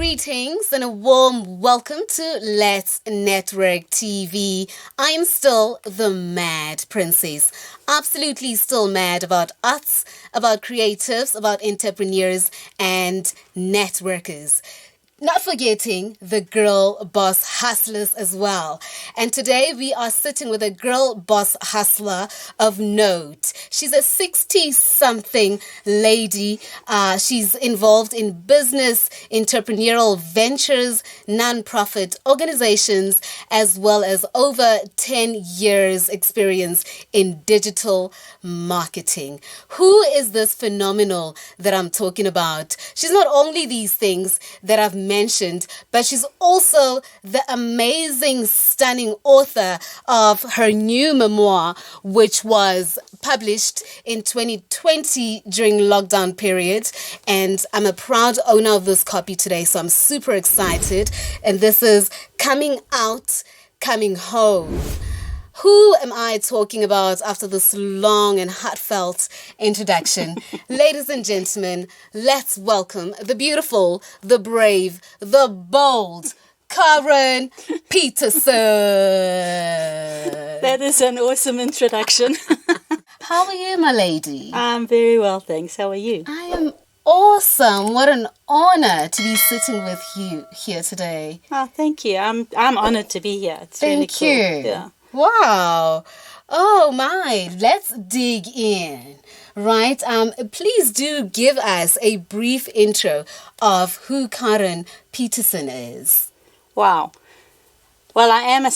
Greetings and a warm welcome to LetSNetwork TV. I am still the mad princess. Absolutely still mad about arts, about creatives, about entrepreneurs and networkers. Not forgetting the girl boss hustlers as well. And today we are sitting with a girl boss hustler of note. She's a 60-something lady. She's involved in business, entrepreneurial ventures, non-profit organizations, as well as over 10 years experience in digital marketing. Who is this phenomenal that I'm talking about? She's not only these things that I've mentioned, but she's also the amazing, stunning author of her new memoir, which was published in 2020 during lockdown period. And I'm a proud owner of this copy today, so I'm super excited. And this is Coming Out, Coming Home. Who am I talking about after this long and heartfelt introduction? Ladies and gentlemen, let's welcome the beautiful, the brave, the bold, Karen Petersen. That is an awesome introduction. How are you, my lady? I'm very well, thanks. How are you? I am awesome. What an honor to be sitting with you here today. Oh, thank you. I'm honored to be here. It's really cool. Thank you. Yeah. Wow. Oh my, let's dig in. Right. Please do give us a brief intro of who Karen Petersen is. Wow. Well, I am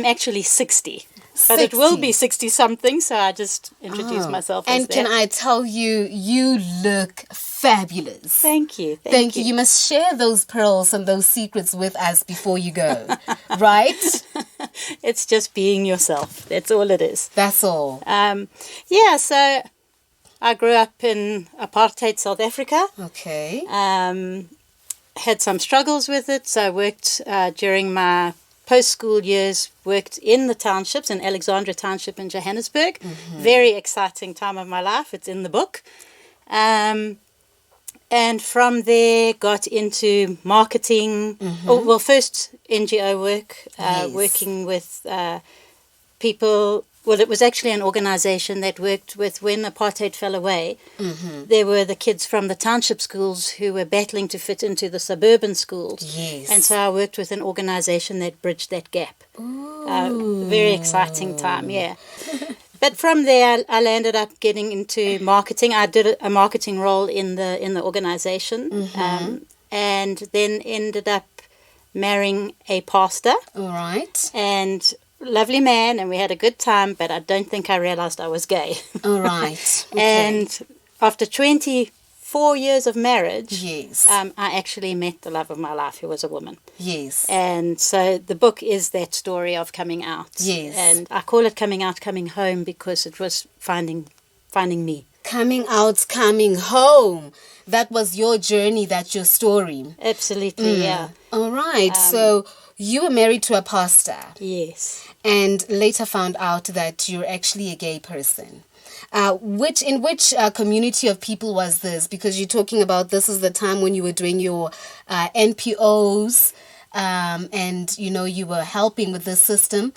actually 60. But it will be 60-something, so I just introduce myself as and that. Can I tell you, you look fabulous. Thank you. Thank you. You must share those pearls and those secrets with us before you go, right? It's just being yourself. That's all it is. That's all. So I grew up in apartheid South Africa. Okay. Had some struggles with it, so I worked during my post-school years, worked in the townships, in Alexandra Township in Johannesburg. Mm-hmm. Very exciting time of my life. It's in the book. And from there, got into marketing. Mm-hmm. First NGO work, nice. Working with people. Well, it was actually an organization that worked with when apartheid fell away. Mm-hmm. There were the kids from the township schools who were battling to fit into the suburban schools. Yes. And so I worked with an organization that bridged that gap. Very exciting time, yeah. But from there, I landed up getting into marketing. I did a marketing role in the organization, mm-hmm. And then ended up marrying a pastor. All right. And lovely man, and we had a good time, but I don't think I realized I was gay. All right. Okay. And after 24 years of marriage, yes, I actually met the love of my life, who was a woman. Yes. And so the book is that story of coming out. Yes. And I call it Coming Out, Coming Home because it was finding me. Coming out, coming home. That was your journey, that's your story. Absolutely, yeah. All right. So you were married to a pastor. Yes. And later found out that you're actually a gay person. In which community of people was this? Because you're talking about this is the time when you were doing your NPOs and, you were helping with the system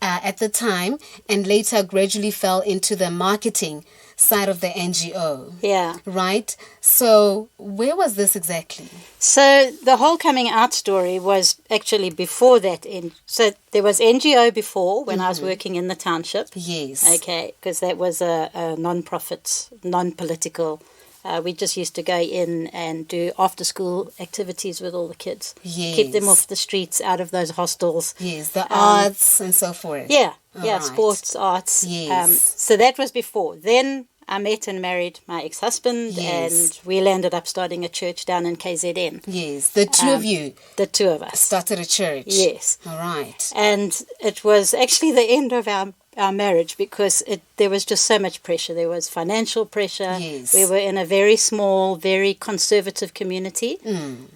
at the time and later gradually fell into the marketing side of the NGO. Yeah. Right? So where was this exactly? So the whole coming out story was actually before that. So there was NGO before when I was working in the township. Yes. Okay, because that was a non-profit, non-political. We just used to go in and do after-school activities with all the kids. Yes. Keep them off the streets, out of those hostels. Yes, the arts and so forth. Yeah, Right. sports, arts. Yes. So that was before. Then I met and married my ex-husband, yes. and we landed up starting a church down in KZN. Yes, the two of you. The two of us. Started a church. Yes. All right. And it was actually the end of our marriage because there was just so much pressure. There was financial pressure. Yes. We were in a very small, very conservative community,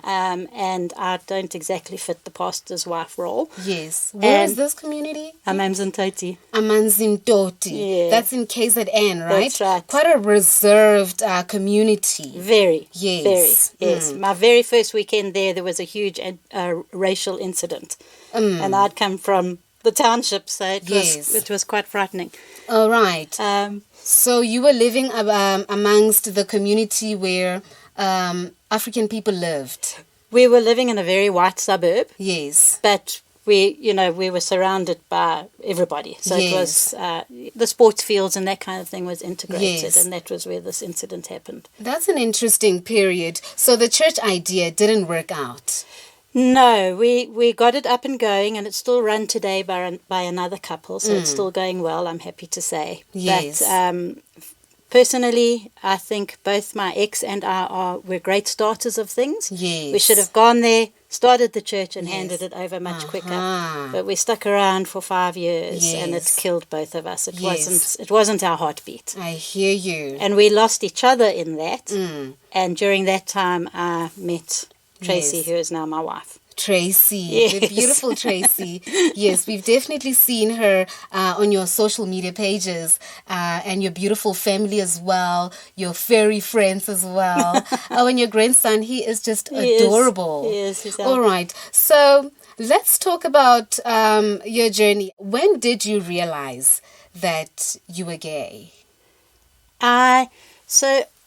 and I don't exactly fit the pastor's wife role. Yes. Where is this community? Amanzimtoti. Amanzimtoti. Yeah. That's in KZN, right? That's right. Quite a reserved community. Very. Yes. Very. Yes. My very first weekend there was a huge racial incident. And I'd come from the township, so it was quite frightening. All right. So you were living amongst the community where African people lived. We were living in a very white suburb. Yes. But we were surrounded by everybody. So it was the sports fields and that kind of thing was integrated, and that was where this incident happened. That's an interesting period. So the church idea didn't work out. No, we got it up and going, and it's still run today by another couple, so it's still going well, I'm happy to say. Yes. But personally, I think both my ex and I were great starters of things. Yes. We should have gone there, started the church, and handed it over much quicker. But we stuck around for 5 years, and it killed both of us. It wasn't our heartbeat. I hear you. And we lost each other in that. And during that time, I met Tracy, who is now my wife. Tracy, the beautiful Tracy. Yes, we've definitely seen her on your social media pages and your beautiful family as well, your furry friends as well. And your grandson, he is just adorable. Yes, he's all right. So let's talk about your journey. When did you realize that you were gay?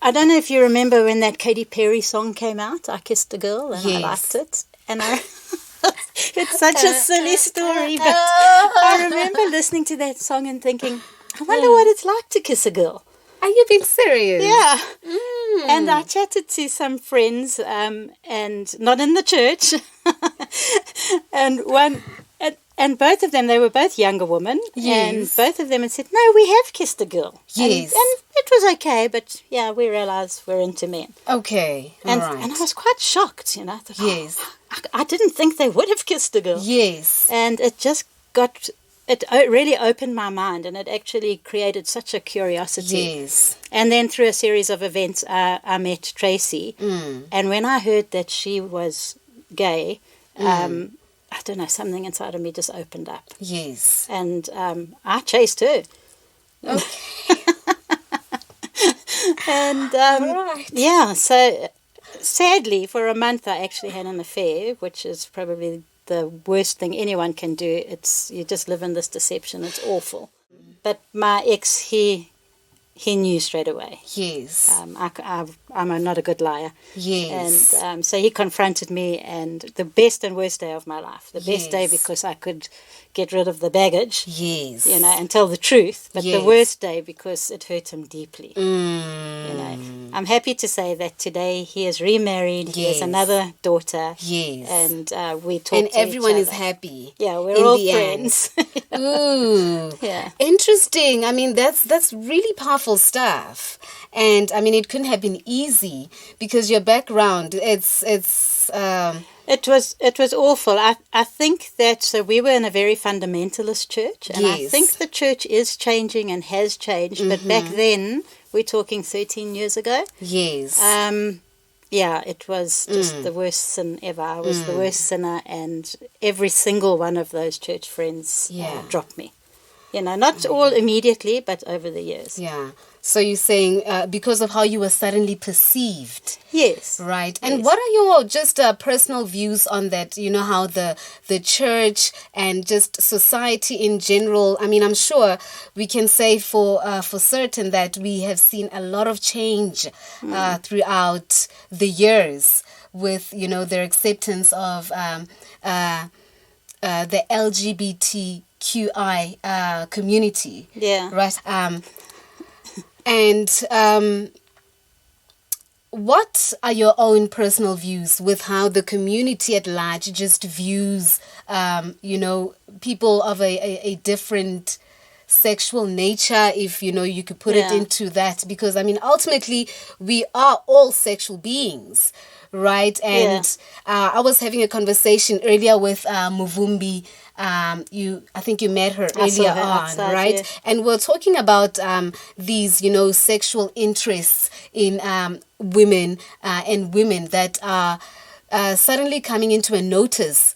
I don't know if you remember when that Katy Perry song came out, I Kissed a Girl, and I liked it. And it's such a silly story, but I remember listening to that song and thinking, I wonder what it's like to kiss a girl. Are you being serious? Yeah. And I chatted to some friends, and not in the church, and both of them, they were both younger women, and both of them had said, no, we have kissed a girl. Yes. And it was okay, but yeah, we realized we're into men. Okay, and right. And I was quite shocked, I thought, yes. I didn't think they would have kissed a girl. Yes. And it just it really opened my mind, and it actually created such a curiosity. Yes. And then through a series of events, I met Tracy, and when I heard that she was gay, I don't know, something inside of me just opened up. Yes. And I chased her. Okay. And right. yeah, so sadly, for a month I actually had an affair, which is probably the worst thing anyone can do. You just live in this deception. It's awful. But my ex, he knew straight away. Yes. I'm not a good liar. Yes. And so he confronted me, and the best and worst day of my life. The best day because I could get rid of the baggage. Yes. And tell the truth. But the worst day because it hurt him deeply. I'm happy to say that today he is remarried. He has another daughter. Yes. And we talk and to everyone each is other. happy. Yeah, we're all friends. Ooh. Yeah. Interesting. I mean, that's really powerful stuff. And I mean, it couldn't have been easy because your background, It was awful. I think that, so we were in a very fundamentalist church, and I think the church is changing and has changed, but back then, we're talking 13 years ago. Yes. Yeah, it was just the worst sin ever. I was the worst sinner, and every single one of those church friends dropped me. Not all immediately, but over the years. Yeah. So you're saying because of how you were suddenly perceived. Yes. Right. And what are your just personal views on that? How the church and just society in general, I mean, I'm sure we can say for certain that we have seen a lot of change throughout the years with, their acceptance of the LGBTQI community. Yeah. Right. And what are your own personal views with how the community at large just views, people of a different sexual nature, if, you could put it into that? Because, I mean, ultimately, we are all sexual beings, right? And I was having a conversation earlier with Muvumbi I think you met her I saw earlier her on, outside, right? yeah. And we're talking about these, sexual interests in women and women that are suddenly coming into a notice.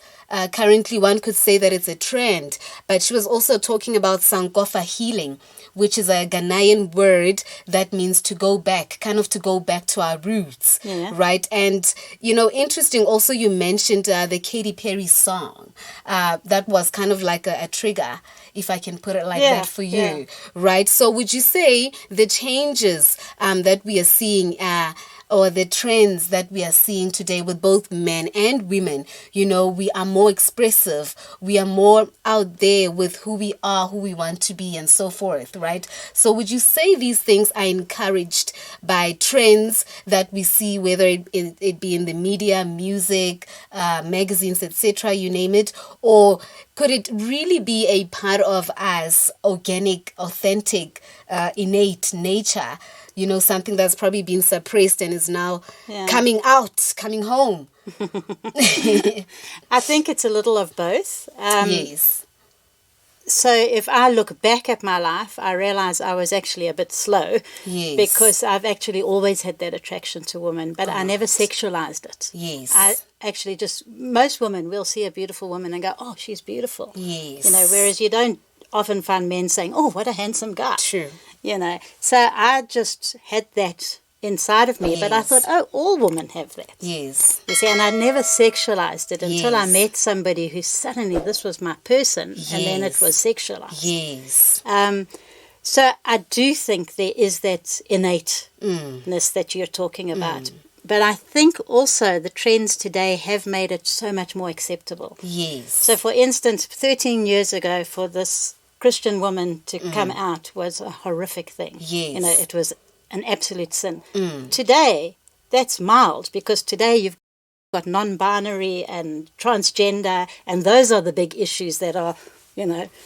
Currently, one could say that it's a trend, but she was also talking about Sankofa healing, which is a Ghanaian word that means to go back, kind of to go back to our roots, right? And, interesting, also you mentioned the Katy Perry song. That was kind of like a trigger, if I can put it like that for you, right? So would you say the changes that we are seeing or the trends that we are seeing today with both men and women, we are more expressive, we are more out there with who we are, who we want to be, and so forth, right? So would you say these things are encouraged by trends that we see, whether it be in the media, music, magazines, etc., you name it, or could it really be a part of us organic, authentic, innate nature? Something that's probably been suppressed and is now coming out, coming home. I think it's a little of both. Yes. So if I look back at my life, I realize I was actually a bit slow. Yes. Because I've actually always had that attraction to women, but I never sexualized it. Yes. I actually most women will see a beautiful woman and go, oh, she's beautiful. Yes. Whereas you don't often find men saying, oh, what a handsome guy. True. So I just had that inside of me, but I thought, oh, all women have that. Yes. You see, and I never sexualized it until I met somebody who suddenly this was my person, and then it was sexualized. Yes. So I do think there is that innateness that you're talking about. But I think also the trends today have made it so much more acceptable. Yes. So, for instance, 13 years ago, for this Christian woman to come out was a horrific thing. Yes. It was an absolute sin. Today, that's mild, because today you've got non-binary and transgender, and those are the big issues that are,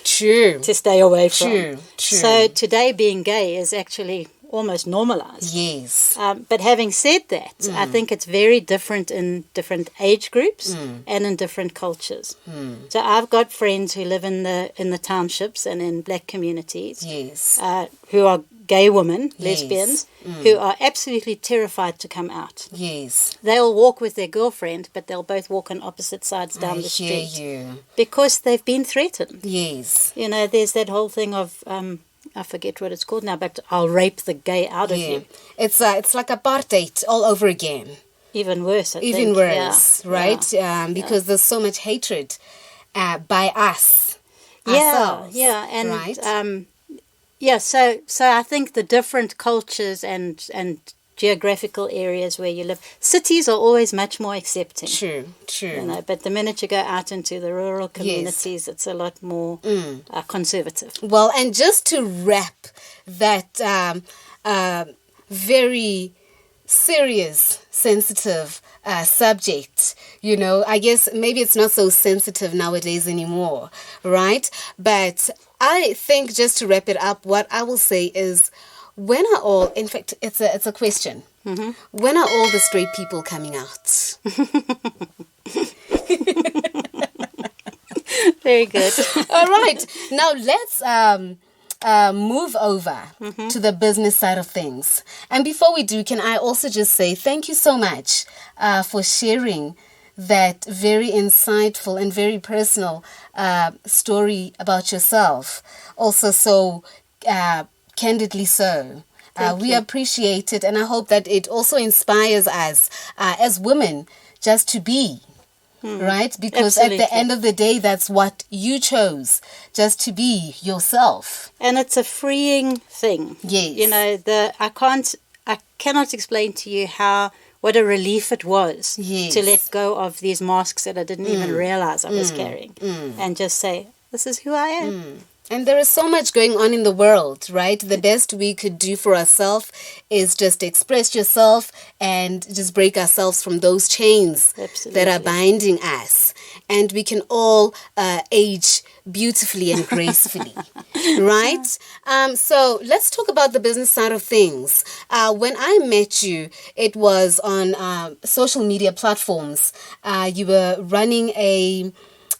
true, to stay away from. True. So today being gay is actually almost normalized. Yes. But having said that, I think it's very different in different age groups and in different cultures. So I've got friends who live in the townships and in black communities. Yes. Who are gay women, lesbians, who are absolutely terrified to come out. Yes. They'll walk with their girlfriend, but they'll both walk on opposite sides down the street. You. Because they've been threatened. Yes. There's that whole thing of I forget what it's called now, but I'll rape the gay out of you. It's like apartheid all over again. Even worse, I think. Even worse, right? Because there's so much hatred by us. Ourselves, and right? So I think the different cultures and geographical areas where you live, cities are always much more accepting. True. But the minute you go out into the rural communities, it's a lot more conservative. Well, and just to wrap that very serious, sensitive subject, I guess maybe it's not so sensitive nowadays anymore, right? But I think, just to wrap it up, what I will say is, when are all, in fact, it's a question. When are all the straight people coming out? Very good. All right. Now let's move over to the business side of things. And before we do, can I also just say thank you so much for sharing that very insightful and very personal story about yourself. Also so candidly so. We appreciate it, and I hope that it also inspires us as women just to be, right? Because Absolutely. at the end of the day, that's what you chose, just to be yourself. And it's a freeing thing. Yes. I cannot explain to you what a relief it was to let go of these masks that I didn't even realize I was carrying, and just say, this is who I am. And there is so much going on in the world, right? The best we could do for ourselves is just express yourself and just break ourselves from those chains that are binding us. And we can all age beautifully and gracefully, right? So let's talk about the business side of things. When I met you, it was on social media platforms. You were running a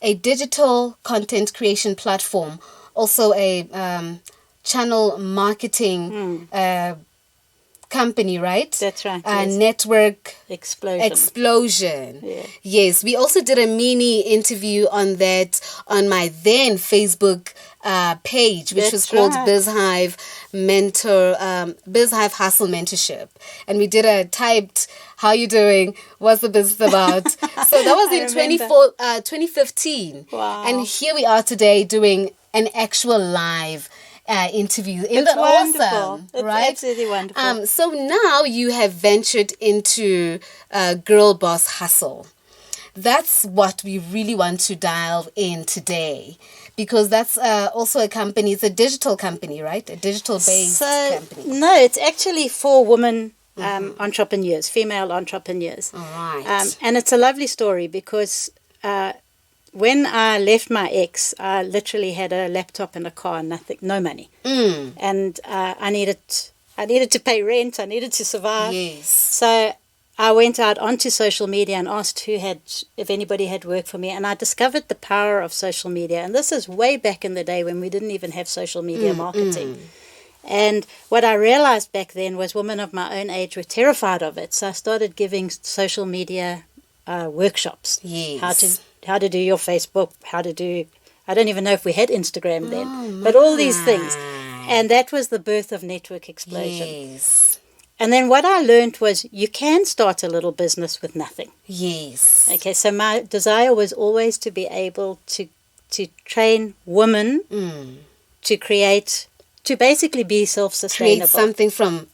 a digital content creation platform, also a channel marketing company, right? That's right. Yes. Network Explosion. Yeah. Yes, we also did a mini interview on that on my then Facebook page, which was called BizHive BizHive Hustle Mentorship, and we did a typed "How you doing? What's the business about?" So that was in 2015. Wow! And here we are today doing an actual live interview. Isn't that wonderful? Awesome, it's right? Absolutely wonderful. So now you have ventured into Girl Boss Hustle. That's what we really want to dive in today, because that's also a company. It's a digital company, right? A digital-based company. No, it's actually for women entrepreneurs, female entrepreneurs. All right. And it's a lovely story because when I left my ex, I literally had a laptop and a car and nothing, no money. And I needed to pay rent. I needed to survive. Yes. So I went out onto social media and asked if anybody had work for me, and I discovered the power of social media. And this is way back in the day when we didn't even have social media marketing. And what I realized back then was women of my own age were terrified of it. So I started giving social media workshops. Yes. How to do your Facebook, I don't even know if we had Instagram then, but all these things. And that was the birth of Network Explosion. Yes. And then what I learned was you can start a little business with nothing. Yes. Okay, so my desire was always to be able to train women to basically be self-sustainable. Create something from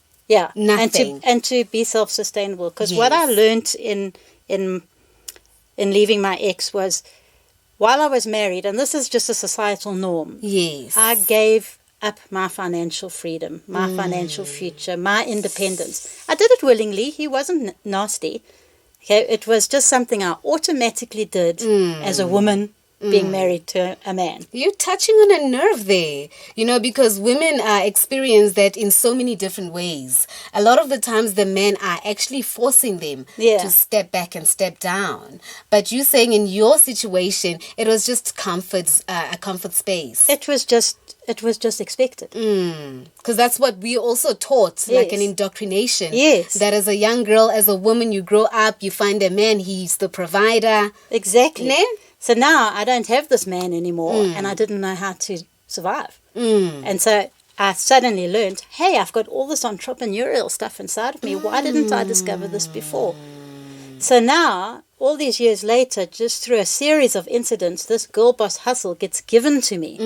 nothing. And to be self-sustainable. Because what I learned in leaving my ex was, while I was married, and this is just a societal norm, I gave up my financial freedom, my financial future, my independence. I did it willingly. He wasn't nasty. Okay, it was just something I automatically did as a woman being married to a man. You're touching on a nerve there, because women experience that in so many different ways. A lot of the times the men are actually forcing them to step back and step down. But you saying in your situation, it was just a comfort space. It was just expected. Because that's what we also taught, like an indoctrination. Yes. That as a young girl, as a woman, you grow up, you find a man, he's the provider. Exactly. Ne? So now I don't have this man anymore, and I didn't know how to survive. And so I suddenly learned, hey, I've got all this entrepreneurial stuff inside of me. Why didn't I discover this before? So now, all these years later, just through a series of incidents, this Girl Boss Hustle gets given to me.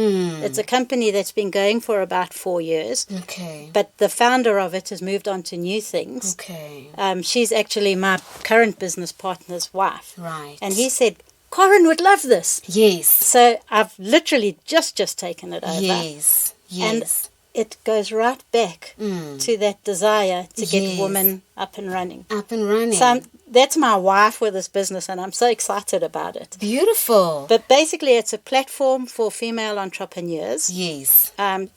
It's a company that's been going for about 4 years. Okay. But the founder of it has moved on to new things. Okay. She's actually my current business partner's wife. Right. And he said, Corin would love this. Yes. So I've literally just taken it over. Yes. And it goes right back to that desire to get women up and running. So that's my wife with this business, and I'm so excited about it. Beautiful. But basically, it's a platform for female entrepreneurs. Yes. So I'm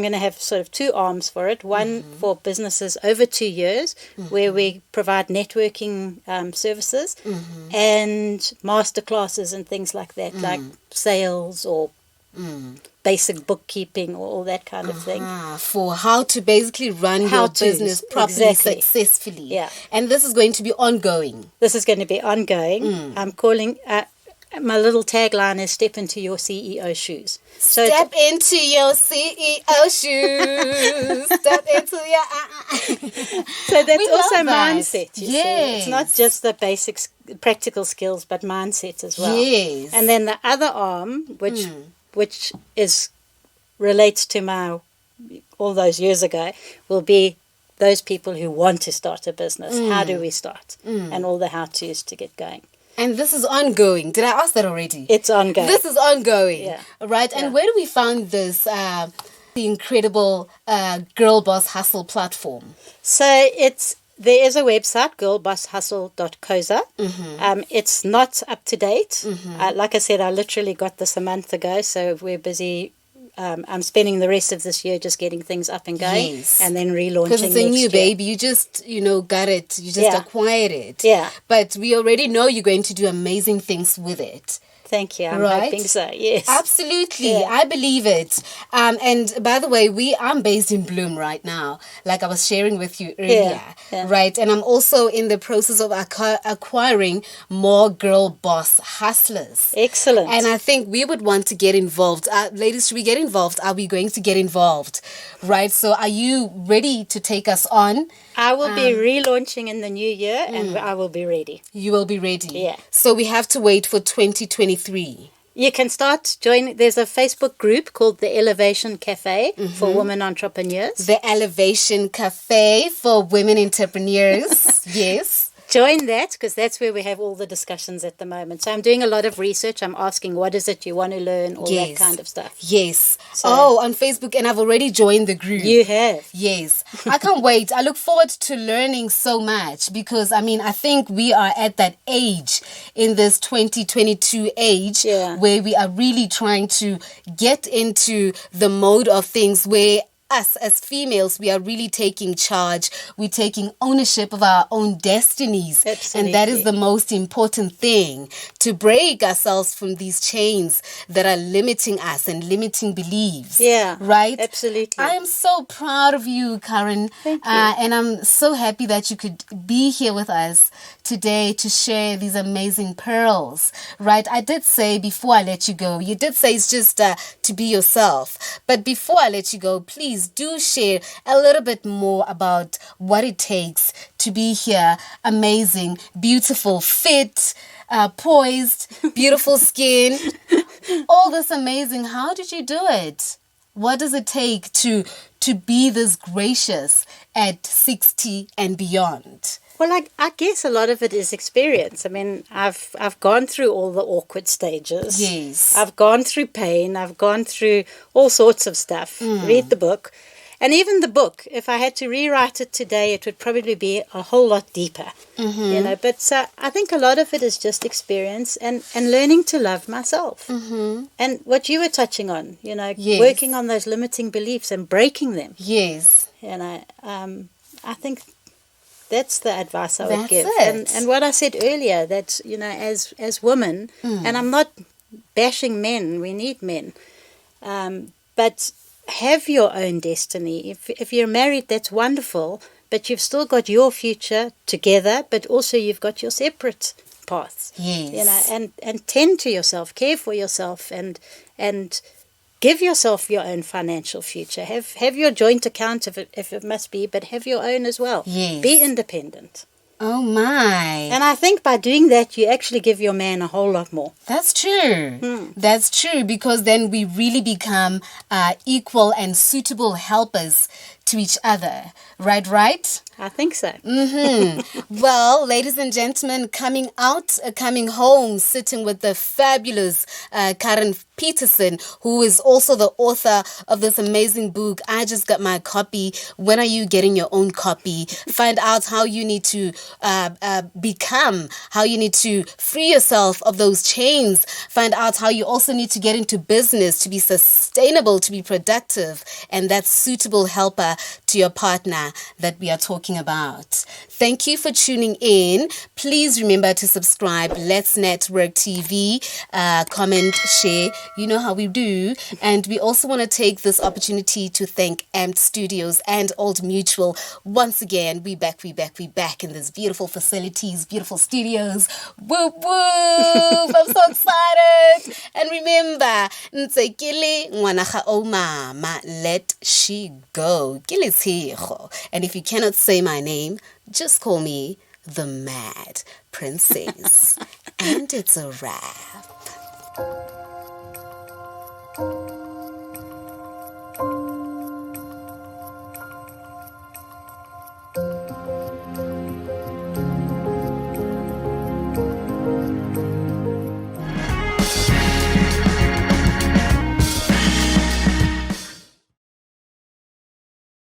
going to have sort of two arms for it. One for businesses over 2 years, where we provide networking services and masterclasses and things like that, like sales or basic bookkeeping or all that kind of thing. For how to basically run your business properly, successfully. Yeah. And this is going to be ongoing. This is going to be ongoing. I'm calling... my little tagline is step into your CEO shoes. So step into your CEO shoes. Step into your... So that's also mindset. Yes. It's not just the basic practical skills, but mindset as well. Yes. And then the other arm, which relates to my all those years ago, will be those people who want to start a business. How do we start? And all the how-tos to get going. And this is ongoing. Did I ask that already? It's ongoing. This is ongoing. Yeah. Right? And where do we find this the incredible Girl Boss Hustle platform? So there is a website, girlbosshustle.coza. It's not up to date. Like I said, I literally got this a month ago, so we're busy. I'm spending the rest of this year just getting things up and going, and then relaunching. Because it's a new baby, you just got it, you just acquired it. Yeah. But we already know you're going to do amazing things with it. Thank you. I'm Right? hoping so. Yes. Absolutely, Yeah. I believe it. And by the way, I'm based in Bloom right now, like I was sharing with you earlier, Yeah. right? And I'm also in the process of acquiring more girl boss hustlers. Excellent. And I think we would want to get involved. Ladies, should we get involved? Are we going to get involved? Right? So are you ready to take us on? I will be relaunching in the new year, and I will be ready. You will be ready. Yeah. So we have to wait for 2023. You can start joining. There's a Facebook group called the Elevation Cafe for women entrepreneurs. The Elevation Cafe for women entrepreneurs. Yes. Join that, because that's where we have all the discussions at the moment. So I'm doing a lot of research. I'm asking, what is it you want to learn, all that kind of stuff. Yes. So- on Facebook, and I've already joined the group. You have. Yes. I can't wait. I look forward to learning so much because, I think we are at that age in this 2022 age where we are really trying to get into the mode of things where us as females, we are really taking charge. We're taking ownership of our own destinies. Absolutely. And that is the most important thing, to break ourselves from these chains that are limiting us and limiting beliefs. Yeah. Right? Absolutely. I am so proud of you, Karen. Thank you. And I'm so happy that you could be here with us today to share these amazing pearls. Right? I did say before I let you go, you did say it's just to be yourself. But before I let you go, please do share a little bit more about what it takes to be here. Amazing, beautiful, fit, poised, beautiful skin, all this amazing. How did you do it? What does it take to be this gracious at 60 and beyond? Well, I guess a lot of it is experience. I've gone through all the awkward stages. Yes. I've gone through pain. I've gone through all sorts of stuff. Read the book. And even the book, if I had to rewrite it today, it would probably be a whole lot deeper. But I think a lot of it is just experience and learning to love myself. And what you were touching on, Yes. working on those limiting beliefs and breaking them. Yes. I think that's the advice I would That's give. it. And what I said earlier, that, as women, and I'm not bashing men, we need men, but have your own destiny. If you're married, that's wonderful, but you've still got your future together, but also you've got your separate paths. Yes. And tend to yourself, care for yourself, and give yourself your own financial future. Have your joint account if it must be, but have your own as well. Yes. Be independent. Oh my. And I think by doing that, you actually give your man a whole lot more. That's true. That's true, because then we really become equal and suitable helpers to each other. Right? I think so. Well, ladies and gentlemen, coming home, sitting with the fabulous Karen Petersen, who is also the author of this amazing book. I just got my copy. When are you getting your own copy? Find out how you need to become, how you need to free yourself of those chains. Find out how you also need to get into business to be sustainable, to be productive, and that suitable helper to your partner that we are talking about. Thank you for tuning in. Please remember to subscribe. LetSNetwork TV. Comment, share. You know how we do. And we also want to take this opportunity to thank Amped Studios and Old Mutual. Once again, we back in this beautiful facilities, beautiful studios. Whoop, whoop. I'm so excited. And remember, Ntsekile ngwanaga o mama, let she go. And if you cannot say my name, just call me the Mad Princess. And it's a wrap.